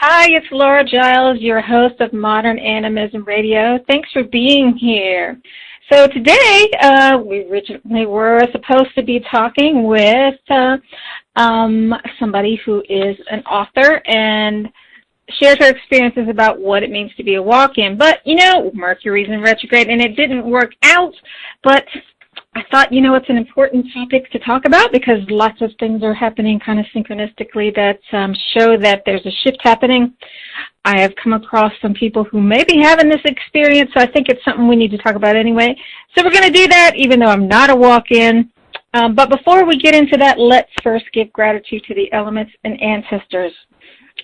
Hi, it's Laura Giles, your host of Modern Animism Radio. Thanks for being here. So today, we originally were supposed to be talking with somebody who is an author and shared her experiences about what it means to be a walk-in. But, Mercury's in retrograde, and it didn't work out. But I thought, it's an important topic to talk about because lots of things are happening kind of synchronistically that show that there's a shift happening. I have come across some people who may be having this experience, so I think it's something we need to talk about anyway. So we're going to do that, even though I'm not a walk-in. But before we get into that, let's first give gratitude to the elements and ancestors.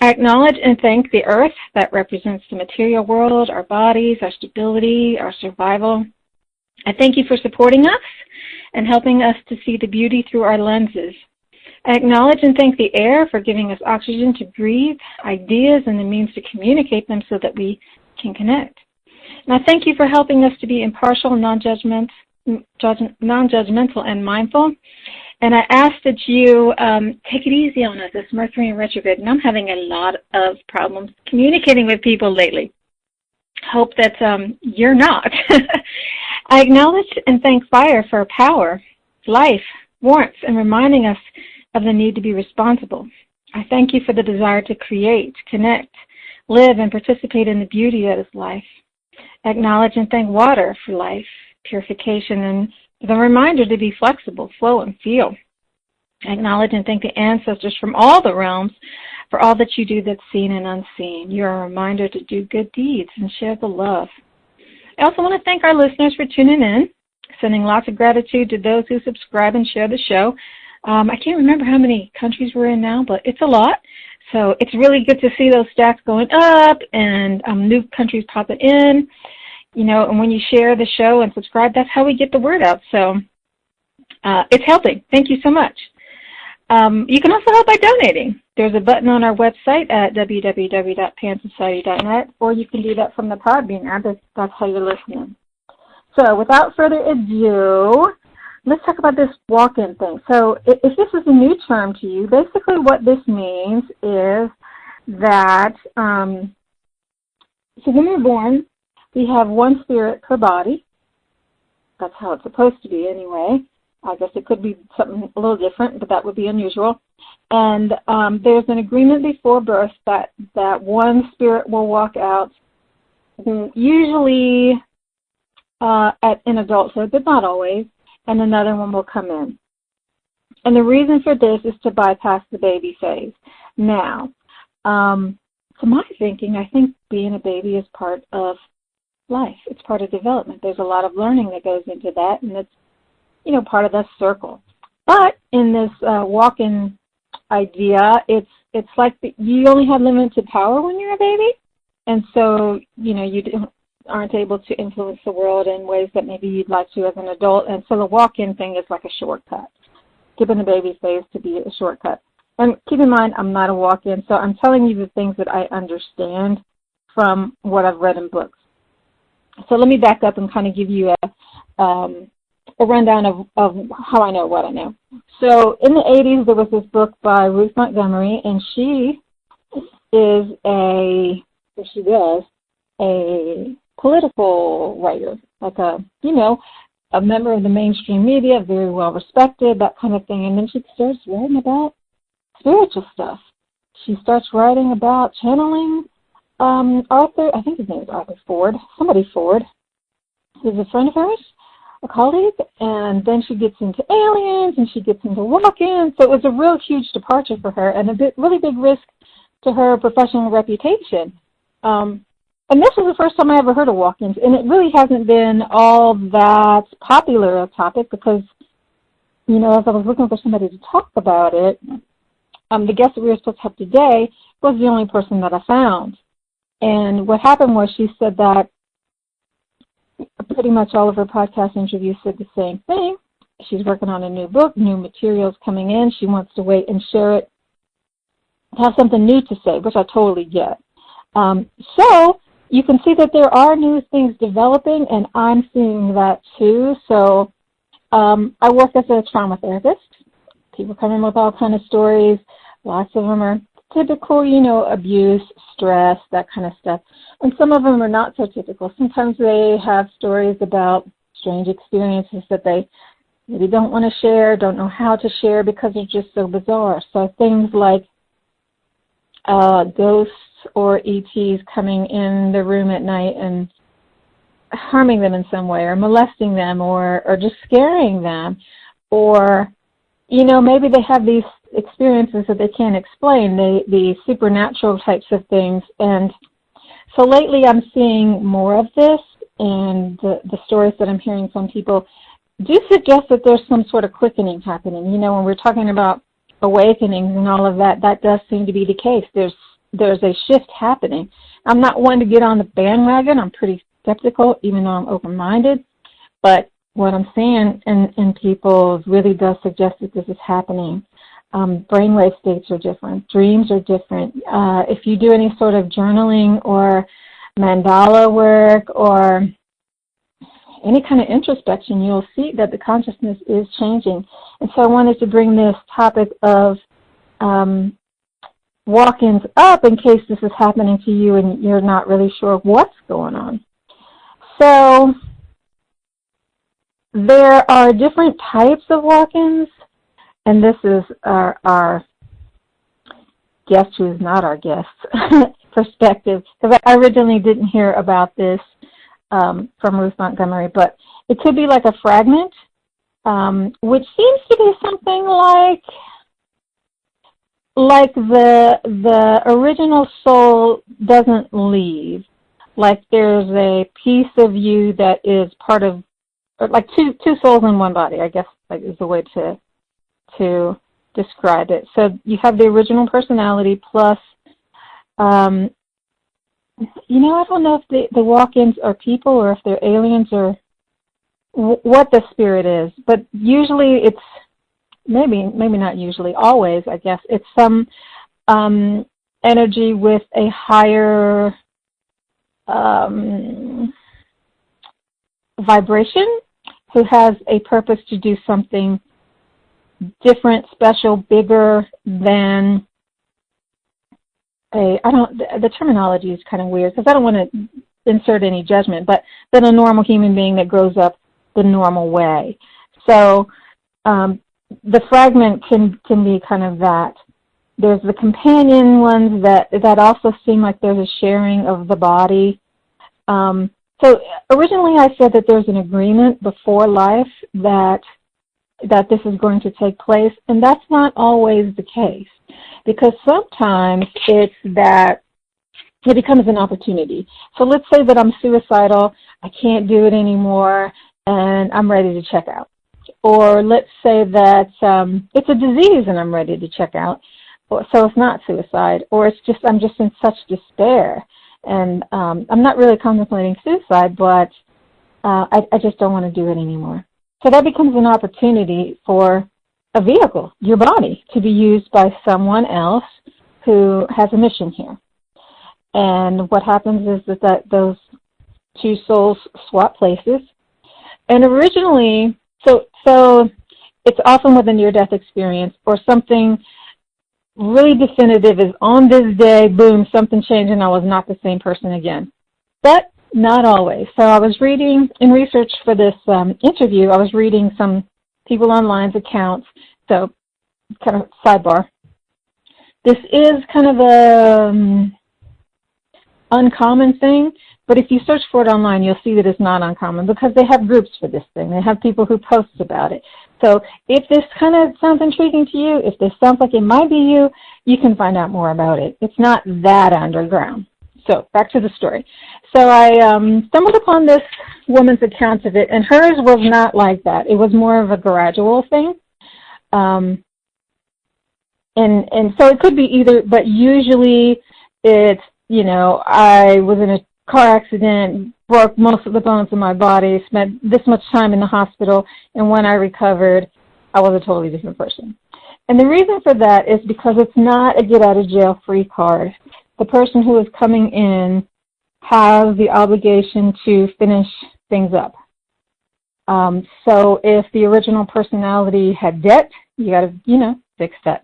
I acknowledge and thank the earth that represents the material world, our bodies, our stability, our survival. I thank you for supporting us and helping us to see the beauty through our lenses. I acknowledge and thank the air for giving us oxygen to breathe, ideas, and the means to communicate them so that we can connect. And I thank you for helping us to be impartial, non-judgmental, and mindful. And I ask that you take it easy on us. It's Mercury in retrograde, and I'm having a lot of problems communicating with people lately. Hope that you're not. I acknowledge and thank fire for power, life, warmth, and reminding us of the need to be responsible. I thank you for the desire to create, connect, live, and participate in the beauty that is life. I acknowledge and thank water for life, purification, and the reminder to be flexible, flow, and feel. I acknowledge and thank the ancestors from all the realms for all that you do that's seen and unseen. You're a reminder to do good deeds and share the love. I also want to thank our listeners for tuning in, sending lots of gratitude to those who subscribe and share the show. I can't remember how many countries we're in now, but it's a lot. So it's really good to see those stats going up and new countries popping in. And when you share the show and subscribe, that's how we get the word out. So it's helping. Thank you so much. You can also help by donating. There's a button on our website at www.pansociety.net, or you can do that from the Podbean app if that's how you're listening. So without further ado, let's talk about this walk-in thing. So if this is a new term to you, basically what this means is that so when we're born, we have one spirit per body. That's how it's supposed to be anyway. I guess it could be something a little different, but that would be unusual. And there's an agreement before birth that one spirit will walk out, usually in adulthood, but not always, and another one will come in. And the reason for this is to bypass the baby phase. Now, to my thinking, I think being a baby is part of life. It's part of development. There's a lot of learning that goes into that, and it's part of that circle. But in this walk-in idea, it's like you only have limited power when you're a baby, and so you aren't able to influence the world in ways that maybe you'd like to as an adult. And so the walk-in thing is like a shortcut, given the baby phase to be a shortcut. And keep in mind, I'm not a walk-in, so I'm telling you the things that I understand from what I've read in books. So let me back up and kind of give you a rundown of how I know what I know. So in the 80s, there was this book by Ruth Montgomery, and she is a political writer, like a member of the mainstream media, very well respected, that kind of thing. And then she starts writing about spiritual stuff. She starts writing about channeling Arthur, I think his name is Arthur Ford, somebody Ford, who's a friend of hers, a colleague, and then she gets into aliens, and she gets into walk-ins. So it was a real huge departure for her, and really big risk to her professional reputation. And this was the first time I ever heard of walk-ins, and it really hasn't been all that popular a topic because, as I was looking for somebody to talk about it, the guest that we were supposed to have today was the only person that I found. And what happened was she said that pretty much all of her podcast interviews said the same thing. She's working on a new book, new materials coming in. She wants to wait and share it, have something new to say, which I totally get. So you can see that there are new things developing, and I'm seeing that too. So I work as a trauma therapist. People come in with all kinds of stories. Lots of them are typical, abuse, stress, that kind of stuff. And some of them are not so typical. Sometimes they have stories about strange experiences that they maybe don't want to share, don't know how to share because they're just so bizarre. So things like ghosts or ETs coming in the room at night and harming them in some way, or molesting them, or just scaring them, or maybe they have these experiences that they can't explain, the supernatural types of things. And so lately I'm seeing more of this, and the stories that I'm hearing from people do suggest that there's some sort of quickening happening. When we're talking about awakenings and all of that, that does seem to be the case. There's a shift happening. I'm not one to get on the bandwagon. I'm pretty skeptical, even though I'm open-minded. But what I'm seeing in people really does suggest that this is happening. Brainwave states are different. Dreams are different. If you do any sort of journaling or mandala work or any kind of introspection, you'll see that the consciousness is changing. And so I wanted to bring this topic of walk-ins up in case this is happening to you and you're not really sure what's going on. So there are different types of walk-ins, and this is our guest who is not our guest perspective, because I originally didn't hear about this from Ruth Montgomery, but it could be like a fragment, which seems to be something like the original soul doesn't leave. Like there's a piece of you that is part of, like two souls in one body, I guess is the way to describe it. So you have the original personality plus, I don't know if the walk-ins are people or if they're aliens or what the spirit is, but usually it's, maybe not usually, always, I guess, it's some energy with a higher vibration who has a purpose to do something different, special, bigger than the terminology is kind of weird because I don't want to insert any judgment, but than a normal human being that grows up the normal way. So the fragment can be kind of that. There's the companion ones that also seem like there's a sharing of the body. So originally I said that there's an agreement before life that this is going to take place, and that's not always the case, because sometimes it's that it becomes an opportunity. So let's say that I'm suicidal, I can't do it anymore, and I'm ready to check out. Or let's say that it's a disease and I'm ready to check out, so it's not suicide. Or it's just I'm just in such despair, and I'm not really contemplating suicide, but I just don't want to do it anymore. So that becomes an opportunity for a vehicle, your body, to be used by someone else who has a mission here. And what happens is that those two souls swap places. And originally, so it's often with a near-death experience or something really definitive is on this day, boom, something changed and I was not the same person again. But not always. So I was reading, in research for this interview, I was reading some people online's accounts. So kind of sidebar. This is kind of a uncommon thing, but if you search for it online, you'll see that it's not uncommon because they have groups for this thing. They have people who post about it. So if this kind of sounds intriguing to you, if this sounds like it might be you, you can find out more about it. It's not that underground. So back to the story. So I stumbled upon this woman's account of it, and hers was not like that. It was more of a gradual thing. And so it could be either, but usually it's, I was in a car accident, broke most of the bones in my body, spent this much time in the hospital, and when I recovered, I was a totally different person. And the reason for that is because it's not a get-out-of-jail-free card. The person who is coming in has the obligation to finish things up. So if the original personality had debt, you got to, fix that.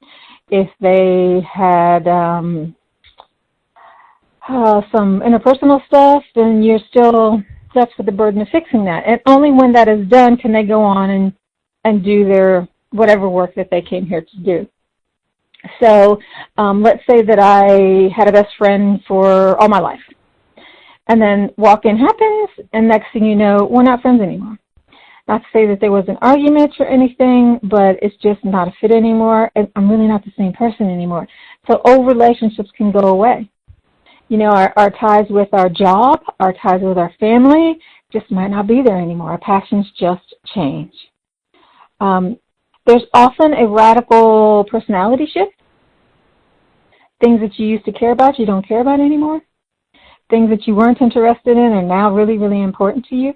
if they had some interpersonal stuff, then you're still left with the burden of fixing that. And only when that is done can they go on and do their whatever work that they came here to do. So let's say that I had a best friend for all my life. And then walk-in happens, and next thing you know, we're not friends anymore. Not to say that there was an argument or anything, but it's just not a fit anymore, and I'm really not the same person anymore. So old relationships can go away. You know, our ties with our job, our ties with our family just might not be there anymore. Our passions just change. There's often a radical personality shift. Things that you used to care about, you don't care about anymore. Things that you weren't interested in are now really, really important to you.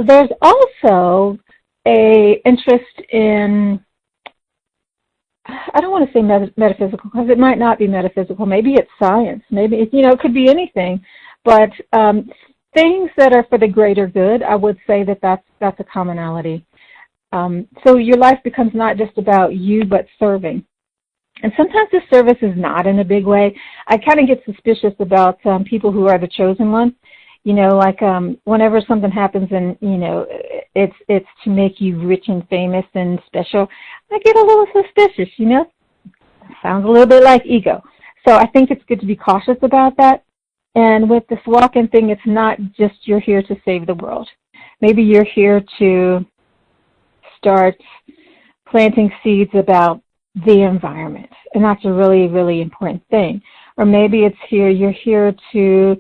There's also a interest in, I don't want to say metaphysical, because it might not be metaphysical. Maybe it's science. Maybe, it could be anything. But things that are for the greater good, I would say that that's a commonality. So your life becomes not just about you, but serving. And sometimes the service is not in a big way. I kind of get suspicious about people who are the chosen one. Like whenever something happens and, it's to make you rich and famous and special, I get a little suspicious, Sounds a little bit like ego. So I think it's good to be cautious about that. And with this walk-in thing, it's not just you're here to save the world. Maybe you're here to start planting seeds about the environment, and that's a really, really important thing. Or maybe you're here to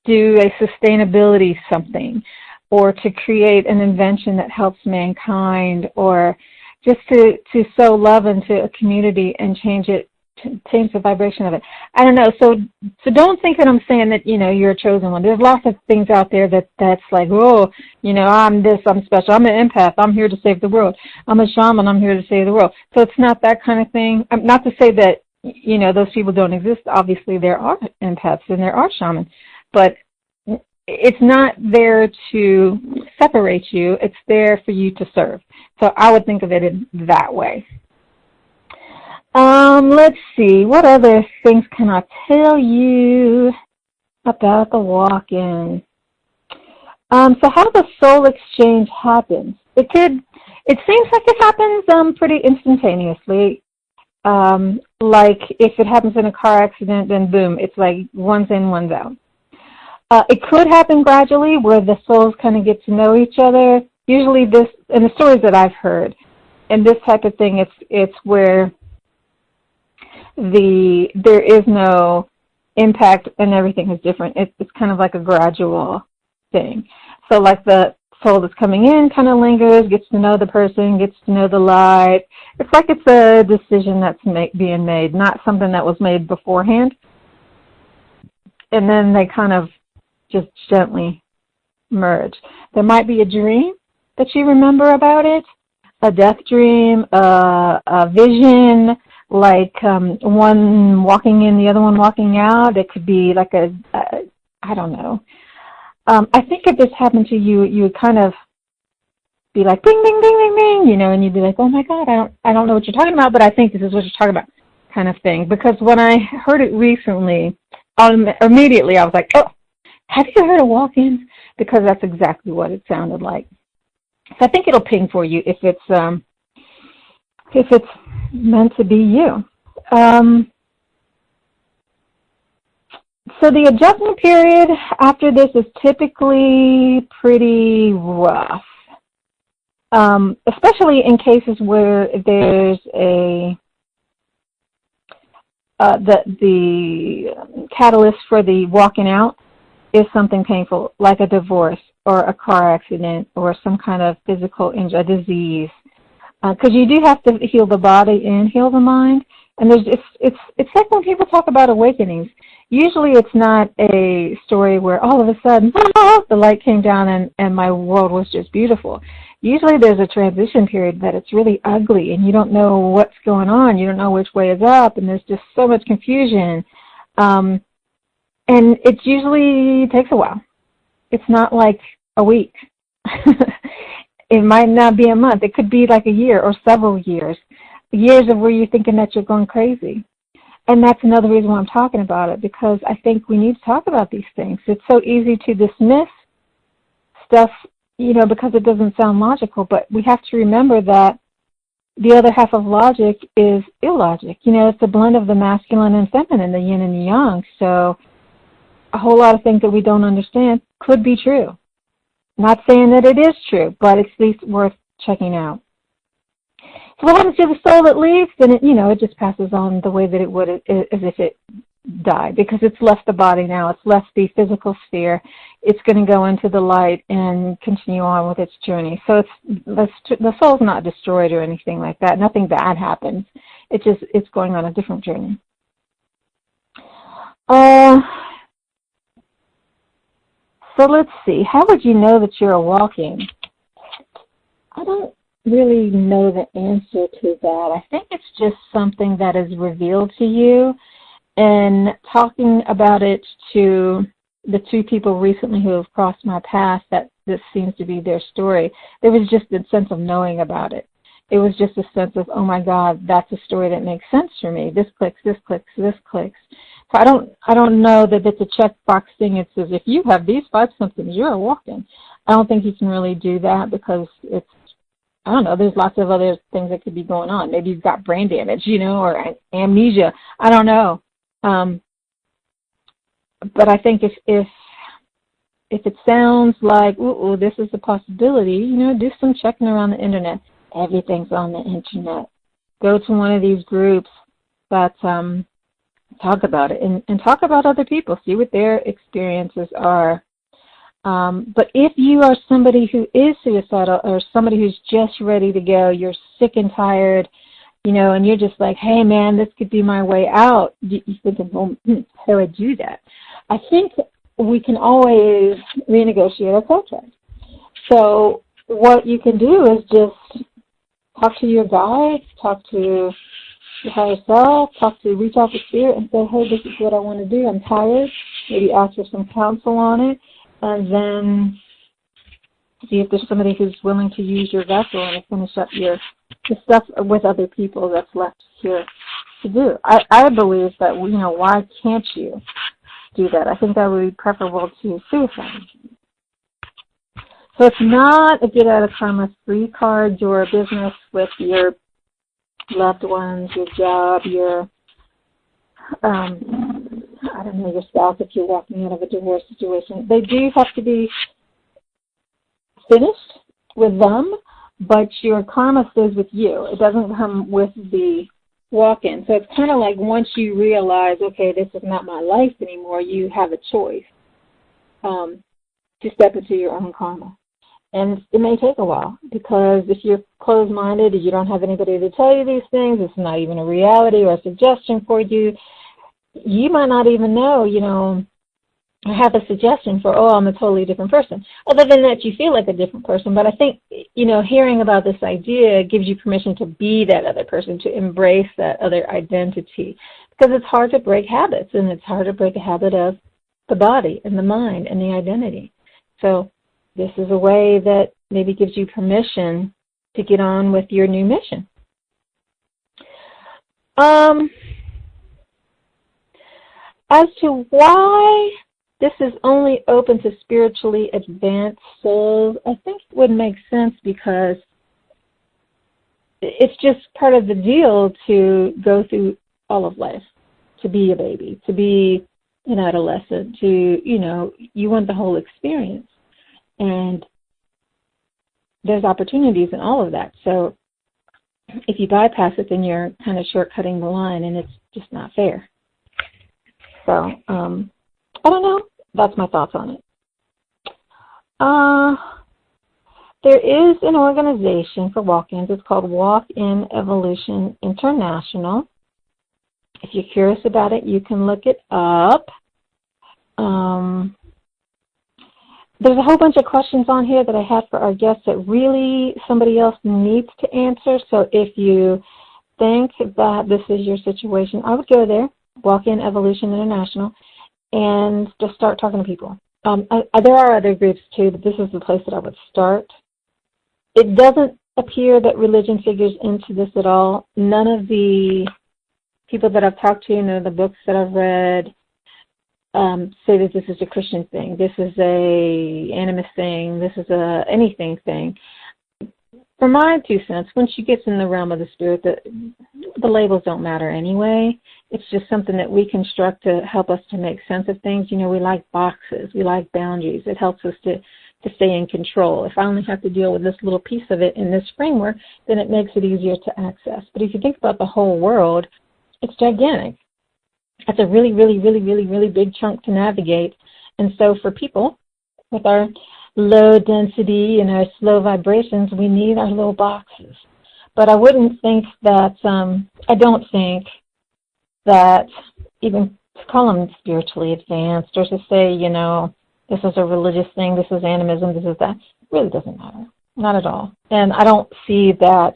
do a sustainability something, or to create an invention that helps mankind, or just to sow love into a community and change the vibration of it. I don't know. So don't think that I'm saying that, you're a chosen one. There's lots of things out there that's like, I'm this, I'm special. I'm an empath. I'm here to save the world. I'm a shaman. I'm here to save the world. So it's not that kind of thing. Not to say that, those people don't exist. Obviously, there are empaths and there are shamans. But it's not there to separate you. It's there for you to serve. So I would think of it in that way. Let's see, what other things can I tell you about the walk-in? So how the soul exchange happens. It seems like it happens pretty instantaneously. Like if it happens in a car accident, then boom, it's like one's in, one's out. It could happen gradually where the souls kind of get to know each other. Usually this, in the stories that I've heard, and this type of thing, it's where there is no impact and everything is different. It's kind of like a gradual thing. So like the soul that's coming in kind of lingers, gets to know the person, gets to know the light. It's like it's a decision that's being made, not something that was made beforehand. And then they kind of just gently merge. There might be a dream that you remember about it, a death dream, a vision, like one walking in, the other one walking out. It could be like I don't know. I think if this happened to you, you would kind of be like, bing, bing, bing, bing, bing, and you'd be like, oh my God, I don't know what you're talking about, but I think this is what you're talking about, kind of thing. Because when I heard it recently, immediately I was like, oh, have you heard of walk-ins? Because that's exactly what it sounded like. So I think it'll ping for you if it's meant to be you. So the adjustment period after this is typically pretty rough, especially in cases where there's the catalyst for the walking out is something painful, like a divorce or a car accident or some kind of physical injury, a disease. Because you do have to heal the body and heal the mind. And it's like when people talk about awakenings. Usually it's not a story where all of a sudden, the light came down and my world was just beautiful. Usually there's a transition period that it's really ugly and you don't know what's going on. You don't know which way is up, and there's just so much confusion. And it usually takes a while. It's not like a week. It might not be a month. It could be like a year or several years. Years of where you're thinking that you're going crazy. And that's another reason why I'm talking about it, because I think we need to talk about these things. It's so easy to dismiss stuff, because it doesn't sound logical, but we have to remember that the other half of logic is illogic. It's a blend of the masculine and feminine, the yin and the yang. So a whole lot of things that we don't understand could be true. Not saying that it is true, but it's at least worth checking out. So what happens to the soul that leaves? Then it just passes on the way that it would as if it died, because it's left the body now. It's left the physical sphere. It's going to go into the light and continue on with its journey. So the soul's not destroyed or anything like that. Nothing bad happens. It's going on a different journey. So let's see. How would you know that you're a walk-in? I don't really know the answer to that. I think it's just something that is revealed to you. And talking about it to the two people recently who have crossed my path, that this seems to be their story, there was just a sense of knowing about it. It was just a sense of, oh my God, that's a story that makes sense for me. This clicks, this clicks, this clicks. So I don't know that it's a checkbox thing. It says, if you have these 5 symptoms, you're a walk-in. I don't think you can really do that, because I don't know, there's lots of other things that could be going on. Maybe you've got brain damage, or amnesia. I don't know. But I think if it sounds like, ooh, this is a possibility, do some checking around the internet. Everything's on the internet. Go to one of these groups that talk about it and talk about other people. See what their experiences are. But if you are somebody who is suicidal, or somebody who's just ready to go, you're sick and tired, and you're just like, hey, man, this could be my way out, you're thinking, well, how do I do that? I think we can always renegotiate our contract. So what you can do is just talk to your guide, talk to your higher self, reach out to spirit and say, hey, this is what I want to do. I'm tired. Maybe ask for some counsel on it. And then see if there's somebody who's willing to use your vessel and finish up the stuff with other people that's left here to do. I believe that, why can't you do that? I think that would be preferable to suicide. So it's not a get out of karma free card. Your business with your loved ones, your job, your your spouse, if you're walking out of a divorce situation. They do have to be finished with them, but your karma stays with you. It doesn't come with the walk-in. So it's kind of like once you realize, okay, this is not my life anymore, you have a choice to step into your own karma. And it may take a while, because if you're closed-minded and you don't have anybody to tell you these things, it's not even a reality or a suggestion for you, you might not even know, have a suggestion for, I'm a totally different person. Other than that, you feel like a different person. But I think, hearing about this idea gives you permission to be that other person, to embrace that other identity. Because it's hard to break habits, and it's hard to break a habit of the body and the mind and the identity. So this is a way that maybe gives you permission to get on with your new mission. As to why this is only open to spiritually advanced souls, I think it would make sense because it's just part of the deal to go through all of life, to be a baby, to be an adolescent, to, you want the whole experience. And there's opportunities in all of that. So if you bypass it, then you're kind of shortcutting the line, and it's just not fair. So, I don't know. That's my thoughts on it. There is an organization for walk-ins. It's called WalkIn Evolution International. If you're curious about it, you can look it up. There's a whole bunch of questions on here that I had for our guests that really somebody else needs to answer. So if you think that this is your situation, I would go there, WalkIn Evolution International, and just start talking to people. There are other groups too, but this is the place that I would start. it doesn't appear that religion figures into this at all. None of the people that I've talked to, none of the books that I've read say that this is a Christian thing. This is a animist thing. This is a anything thing. For my 2 cents, once you get in the realm of the spirit, the labels don't matter anyway. It's just something that we construct to help us to make sense of things. You know, we like boxes. We like boundaries. It helps us to stay in control. If I only have to deal with this little piece of it in this framework, then it makes it easier to access. But if you think about the whole world, it's gigantic. That's a really, really, really, really, really big chunk to navigate. And so for people with our low density and our slow vibrations, we need our little boxes. But I wouldn't think that, I don't think that even to call them spiritually advanced or to say, you know, this is a religious thing, this is animism, this is that, it really doesn't matter. Not at all. And I don't see that,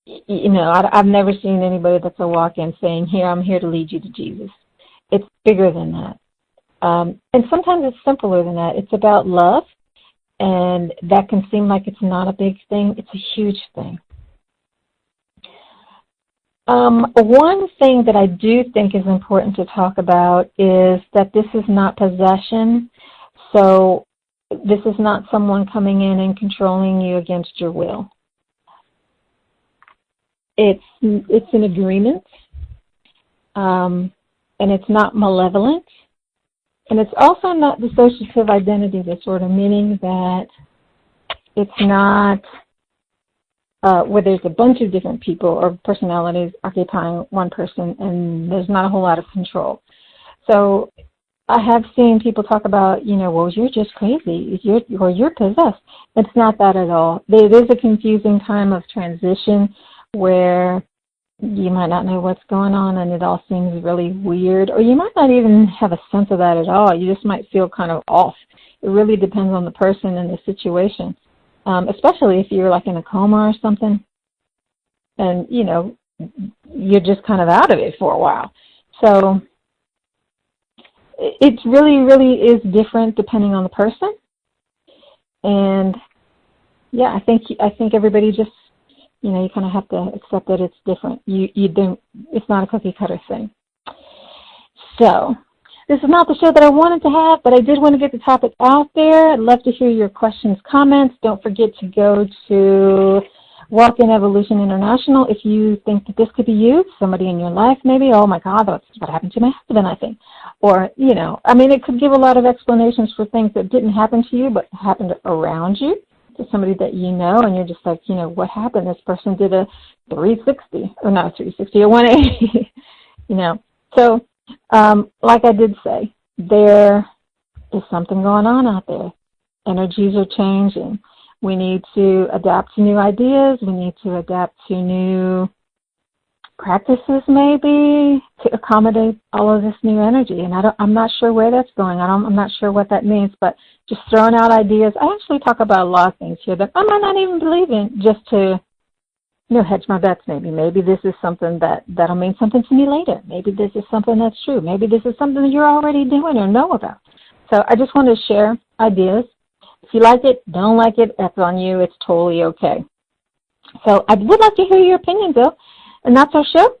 you know, I've never seen anybody that's a walk-in saying, here, I'm here to lead you to Jesus. It's bigger than that. And sometimes it's simpler than that. It's about love, and that can seem like it's not a big thing. It's a huge thing. One thing that I do think is important to talk about is that this is not possession. So this is not someone coming in and controlling you against your will. It's an agreement, and it's not malevolent. And it's also not dissociative identity disorder, meaning that it's not where there's a bunch of different people or personalities occupying one person and there's not a whole lot of control. So I have seen people talk about, you know, well, you're just crazy, or you're possessed. It's not that at all. There is a confusing time of transition where you might not know what's going on and it all seems really weird, or you might not even have a sense of that at all. You just might feel kind of off. It really depends on the person and the situation, especially if you're like in a coma or something and, you know, you're just kind of out of it for a while. So it really, really is different depending on the person. And, yeah, I think everybody just, you know, you kind of have to accept that it's different. You don't. It's not a cookie cutter thing. So this is not the show that I wanted to have, but I did want to get the topic out there. I'd love to hear your questions, comments. Don't forget to go to WalkIn Evolution International if you think that this could be you, somebody in your life maybe. Oh my God, that's what happened to my husband, I think. Or, you know, I mean, it could give a lot of explanations for things that didn't happen to you but happened around you, to somebody that you know, and you're just like, you know, what happened? This person did a 360, or not 360, a 180, you know. So, like I did say, there is something going on out there. Energies are changing. We need to adapt to new ideas. We need to adapt to new practices, maybe, to accommodate all of this new energy. And I'm not sure where that's going. I'm not sure what that means, but just throwing out ideas. I actually talk about a lot of things here that I might not even believe in, just to, you know, hedge my bets maybe. Maybe this is something that'll mean something to me later. Maybe this is something that's true. Maybe this is something that you're already doing or know about. So I just want to share ideas. If you like it, don't like it, that's on you. It's totally okay. So I would like to hear your opinions, though. And that's our show.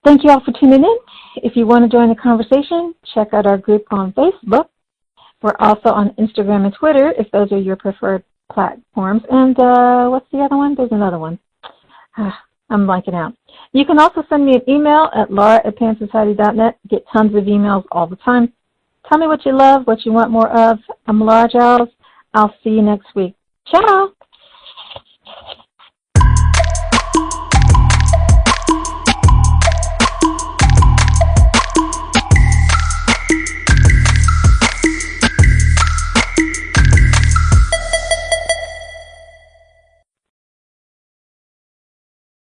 Thank you all for tuning in. If you want to join the conversation, check out our group on Facebook. We're also on Instagram and Twitter, if those are your preferred platforms. And what's the other one? There's another one. I'm blanking out. You can also send me an email at laura@pansociety.net. Get tons of emails all the time. Tell me what you love, what you want more of. I'm Laura Giles. I'll see you next week. Ciao.